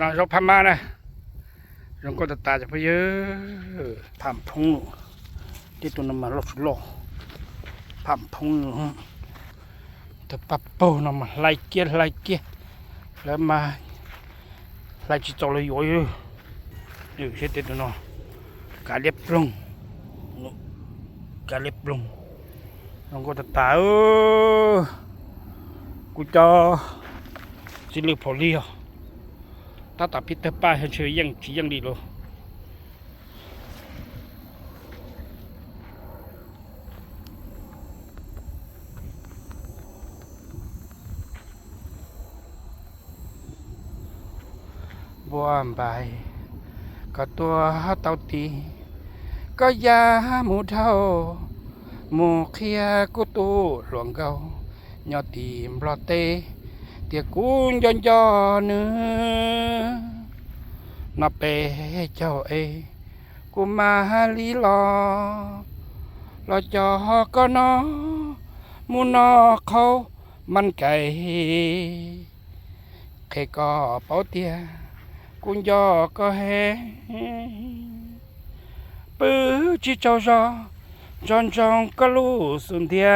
เราชอบพม่านะเราก็จะตาจะไปเยอะผ่านพงที่ตัวน้ำมันรถโลผ่านพงแต่ปับโป้น้ำมันไล่เกี้ยแล้วมาไล่จิตใจเลยอยู่เช่นตัวน้องกาเล็บลงเราก็จะตากูจะสิลือพอลีถ้าตัดพิษป้าเฉยยังดีเลยบัวใบก็ตัวเต่าตีก็ยาหมูเท่าหมูเขียกุตูหลวงเก่ายอดตีมรอเตเตียกูย้อนเนื้อนับเปเจ้ากูมาลีรอจอก็นอมูนอเขามันไก่ใครก็เป้าเตียกูยอก็เฮปื้อจีเจ้าจอจอนก็รู้สุนเดีย